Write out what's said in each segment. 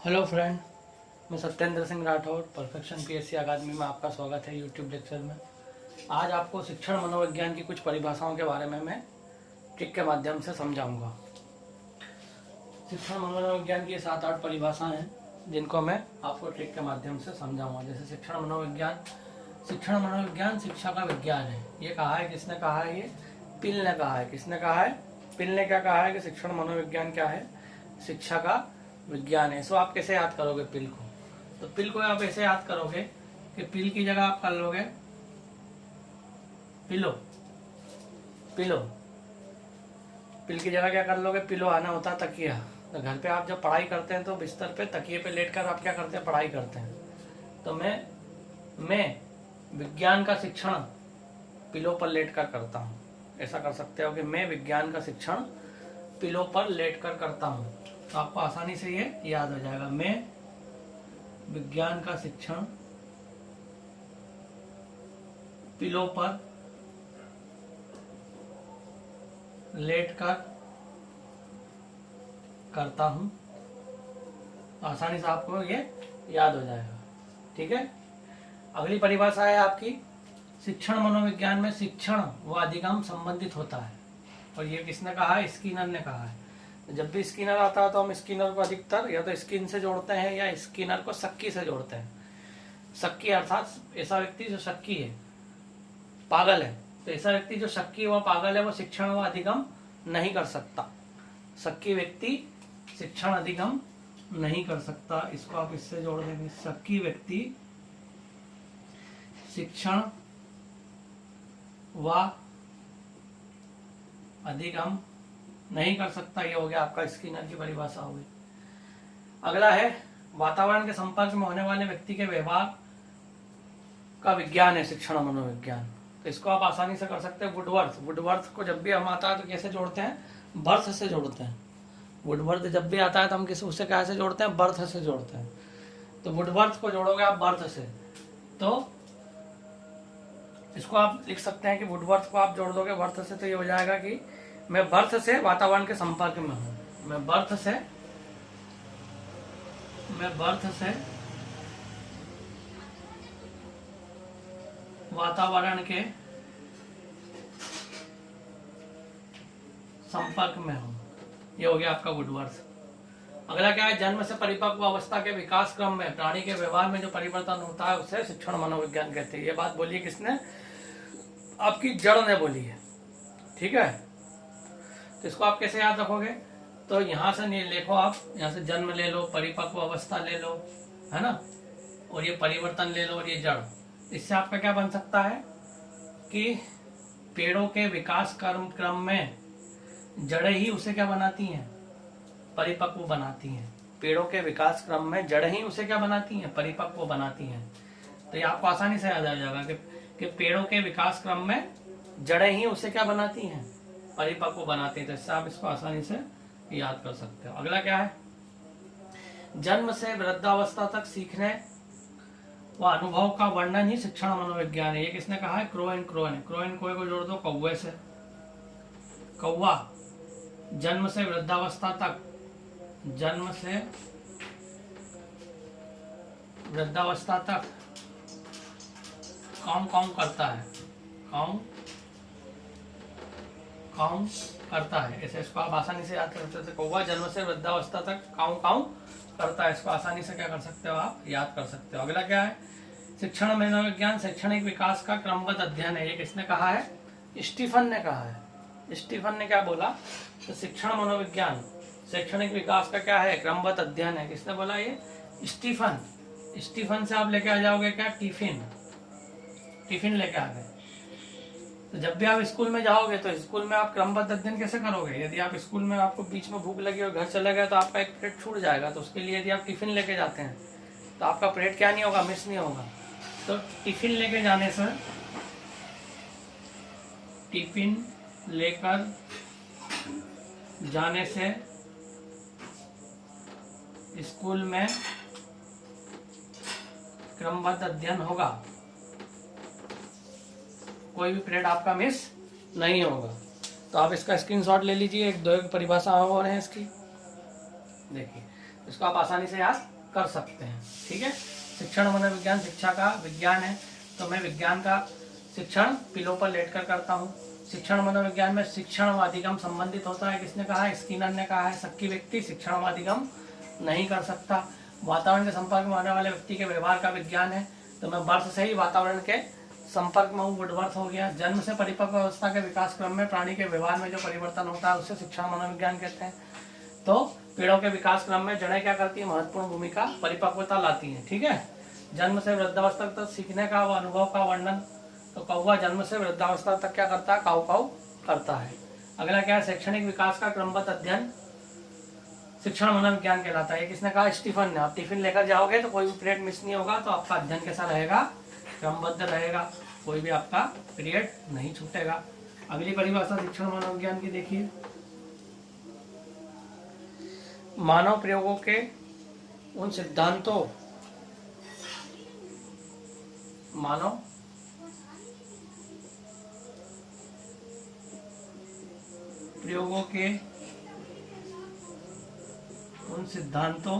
Hello friend, मैं Satyendra Singh Rathore perfection PSC अकादमी में आपका स्वागत है यूट्यूब लेक्चर में। आज आपको शिक्षण मनोविज्ञान की कुछ परिभाषाओं के बारे में मैं ट्रिक के माध्यम से समझाऊंगा। शिक्षण मनोविज्ञान की 7-8 परिभाषाएं हैं जिनको मैं आपको ट्रिक के माध्यम से समझाऊंगा। जैसे शिक्षण मनोविज्ञान शिक्षा का विज्ञान है। ये कहा है, किसने कहा है? ये पिल ने कहा है। किसने कहा है? पिल ने क्या कहा है कि शिक्षण मनोविज्ञान क्या है? शिक्षा का विज्ञान है। सो आप कैसे याद करोगे पिल को? तो पिल को आप ऐसे याद करोगे कि पिल की जगह आप कर लोगे पिलो। पिलो पिल की जगह क्या कर लोगे? पिलो आना होता है तकिया। तो घर पे आप जब पढ़ाई करते हैं तो बिस्तर पे तकिए पे लेटकर आप क्या करते हैं? पढ़ाई करते हैं। तो मैं विज्ञान का शिक्षण पिलो पर लेटकर करता हूँ। ऐसा कर सकते हो कि मैं विज्ञान का शिक्षण पिलो पर लेटकर करता हूँ। तो आपको आसानी से ये याद हो जाएगा। मैं विज्ञान का शिक्षण पिलो पर लेटकर करता हूं। तो आसानी से आपको ये याद हो जाएगा। ठीक है। अगली परिभाषा है आपकी, शिक्षण मनोविज्ञान में शिक्षण व अधिगम संबंधित होता है। और ये किसने कहा है? स्किनर ने कहा है। जब भी स्किनर आता है तो हम स्किनर को अधिकतर या तो स्किन से जोड़ते हैं या स्किनर को सक्की से जोड़ते हैं। सक्की अर्थात ऐसा व्यक्ति जो सक्की है, पागल है। तो ऐसा व्यक्ति जो सक्की व पागल है वो शिक्षण व अधिगम नहीं कर सकता। सक्की व्यक्ति शिक्षण अधिगम नहीं कर सकता। इसको आप इससे जोड़ देंगे, सक्की व्यक्ति शिक्षण व अधिगम नहीं कर सकता। ये हो गया आपका स्किनर की परिभाषा हो गई। अगला है, वातावरण के संपर्क में होने वाले व्यक्ति के व्यवहार का विज्ञान है शिक्षण मनोविज्ञान। तो इसको आप आसानी से कर सकते हैं। वुडवर्थ को जब भी हम आता है तो कैसे जोड़ते हैं? बर्थ से जोड़ते हैं। वुडवर्थ जब भी आता है तो हम उससे कैसे जोड़ते हैं? बर्थ से जोड़ते हैं। तो वुडवर्थ को जोड़ोगे आप बर्थ से, तो इसको आप लिख सकते हैं कि वुडवर्थ को आप जोड़ दोगे बर्थ से, तो ये हो जाएगा कि मैं बर्थ से वातावरण के संपर्क में हूं। मैं बर्थ से वातावरण के संपर्क में हूं। ये हो गया आपका वुडवर्थ। अगला क्या है? जन्म से परिपक्व अवस्था के विकास क्रम में प्राणी के व्यवहार में जो परिवर्तन होता है उसे शिक्षण मनोविज्ञान कहते हैं। ये बात बोली है किसने? आपकी जड़ ने बोली है। ठीक है। तो इसको आप कैसे याद रखोगे? तो यहां से नहीं लिखो, आप यहां से जन्म ले लो, परिपक्व अवस्था ले लो, है ना, और ये परिवर्तन ले लो और ये जड़। इससे आपका क्या बन सकता है कि पेड़ों के विकास क्रम में जड़ें ही उसे क्या बनाती हैं? परिपक्व बनाती हैं। पेड़ों के विकास क्रम में जड़ें ही उसे क्या बनाती हैं? परिपक्व बनाती हैं। तो ये आपको आसानी से याद आ जाएगा कि पेड़ों के विकास क्रम में जड़ें ही उसे क्या बनाती हैं? परिपक्व बनाती हैं। तो इससे आप इसको आसानी से याद कर सकते हो। अगला क्या है? जन्म से वृद्धावस्था तक सीखने व अनुभव का वर्णन ही शिक्षण मनोविज्ञान है। ये किसने कहा है? क्रो एंड कोए को जोड़ दो कौवे से। कौवा जन्म से वृद्धावस्था तक कौन करता है? कौन करता है। ऐसे इसको आप आसानी से याद कर सकते हैं। कौवा जन्म से वृद्धावस्था तक काउ करता है। इसको आसानी से क्या कर सकते हो? आप याद कर सकते हो। अगला क्या है? शिक्षण मनोविज्ञान शैक्षणिक विकास का क्रमबद्ध अध्ययन है। ये किसने कहा है? स्टीफन ने कहा है। स्टीफन ने क्या बोला? तो शिक्षण मनोविज्ञान शैक्षणिक विकास का क्या है? क्रमबद्ध अध्ययन है। किसने बोला? ये स्टीफन से आप लेके आ जाओगे क्या? टिफिन लेके आ गए। तो जब भी आप स्कूल में जाओगे तो स्कूल में आप क्रमबद्ध अध्ययन कैसे करोगे? यदि आप स्कूल में आपको बीच में भूख लगी और घर चले गए तो आपका एक पीरियड छूट जाएगा। तो उसके लिए यदि आप टिफिन लेके जाते हैं तो आपका पीरियड क्या नहीं होगा? मिस नहीं होगा। तो टिफिन लेकर जाने से स्कूल में क्रमबद्ध अध्ययन होगा। कोई भी पीरियड आपका मिस नहीं होगा। तो आप इसका स्क्रीनशॉट ले लीजिए। एक दो एक परिभाषा और है इसकी, देखिए। इसको आप आसानी से याद कर सकते हैं। ठीक है, शिक्षण मनोविज्ञान शिक्षा का विज्ञान है, तो मैं विज्ञान का शिक्षण पिलो पर लेटकर करता हूँ। शिक्षण मनोविज्ञान में शिक्षण व अधिगम संबंधित होता है। किसने कहा है? स्किनर ने कहा है। शक्की व्यक्ति शिक्षण व अधिगम नहीं कर सकता। वातावरण के संपर्क में आने वाले व्यक्ति के व्यवहार का विज्ञान है, तो मैं वर्ष से ही वातावरण के संपर्क में हूँ, वुडवर्थ हो गया। जन्म से परिपक्व अवस्था के विकास क्रम में प्राणी के व्यवहार में जो परिवर्तन होता है उसे शिक्षण मनोविज्ञान कहते हैं। तो पेड़ों के विकास क्रम में जड़ें क्या करती है? महत्वपूर्ण भूमिका, परिपक्वता लाती हैं। ठीक है, जन्म से वृद्धावस्था तक सीखने का व अनुभव का वर्णन। तो कौवा जन्म से वृद्धावस्था तक क्या करता है? काऊ काऊ करता है। अगला क्या है? शैक्षणिक विकास का क्रमबद्ध अध्ययन शिक्षण मनोविज्ञान कहलाता है। किसने कहा? स्टीफन ने। आप टिफिन लेकर जाओगे तो कोई भी पीरियड मिस नहीं होगा, तो आपका अध्ययन कैसा रहेगा? क्रमबद्ध रहेगा, कोई भी आपका पीरियड नहीं छूटेगा। अगली परिभाषा शिक्षण मनोविज्ञान की देखिए, मानव प्रयोगों के उन सिद्धांतों, मानव प्रयोगों के उन सिद्धांतों,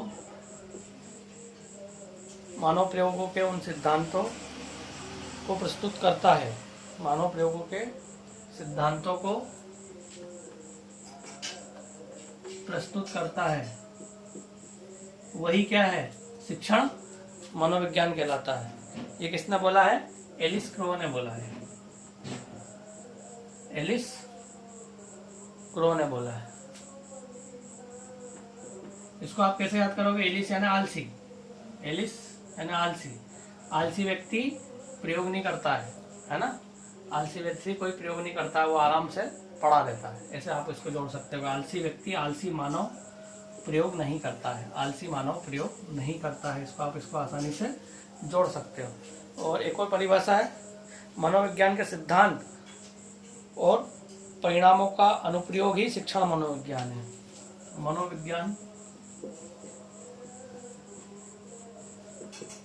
मानव प्रयोगों के उन सिद्धांतों को प्रस्तुत करता है। मानव प्रयोगों के सिद्धांतों को प्रस्तुत करता है, वही क्या है? शिक्षण मनोविज्ञान कहलाता है। ये किसने बोला है? एलिस क्रो ने बोला है। एलिस क्रो ने बोला है। इसको आप कैसे याद करोगे? एलिस यानी आलसी, एलिस यानी आलसी। आलसी व्यक्ति प्रयोग नहीं करता है ना? आलसी व्यक्ति कोई प्रयोग नहीं करता है, वो आराम से पढ़ा रहता है। ऐसे आप इसको जोड़ सकते हो। आलसी व्यक्ति, आलसी मानव प्रयोग नहीं करता है, आलसी मानव प्रयोग नहीं करता है। इसको आसानी से जोड़ सकते हो। और एक और परिभाषा है, मनोविज्ञान के सिद्धांत और परिणामों का अनुप्रयोग ही शिक्षण मनोविज्ञान है। मनोविज्ञान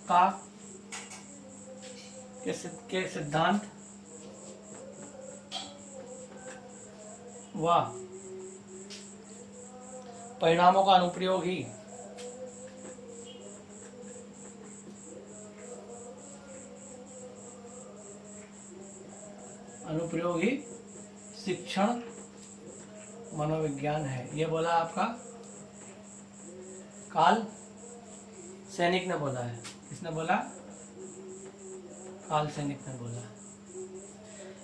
का के सिद्धांत व परिणामों का अनुप्रयोग ही शिक्षण मनोविज्ञान है। ये बोला आपका कार्ल सैनिक ने बोला है। किसने बोला? कार्ल सैनिक ने बोला।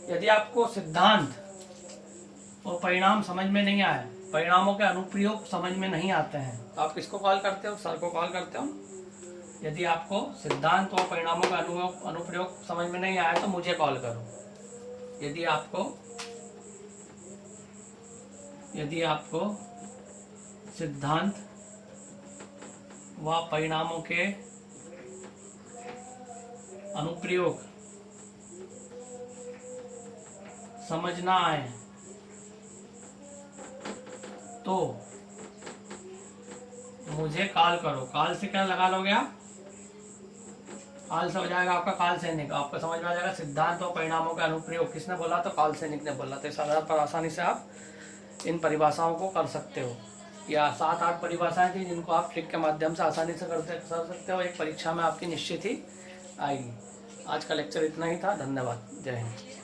यदि आपको सिद्धांत और परिणाम समझ में नहीं आए, परिणामों के अनुप्रयोग समझ में नहीं आते हैं, तो आप किसको कॉल करते हो? सर को कॉल करते हो। यदि आपको सिद्धांत और परिणामों का अनुप्रयोग समझ में नहीं आया तो मुझे कॉल करो। यदि आपको सिद्धांत व परिणामों के अनुप्रयोग समझ ना आए तो मुझे कॉल करो। कॉल से क्या लगा लोगे आप? कॉल से हो जाएगा आपका काल सैनिक। आपको समझ में आ जाएगा सिद्धांत और परिणामों का अनुप्रयोग किसने बोला? तो काल सैनिक ने बोला। तो इस आधार पर आसानी से आप इन परिभाषाओं को कर सकते हो। या 7-8 परिभाषाएं थी जिनको आप ट्रिक के माध्यम से आसानी से कर सकते हो। एक परीक्षा में आपकी निश्चित ही आएगी। आज का लेक्चर इतना ही था। धन्यवाद। जय हिंद।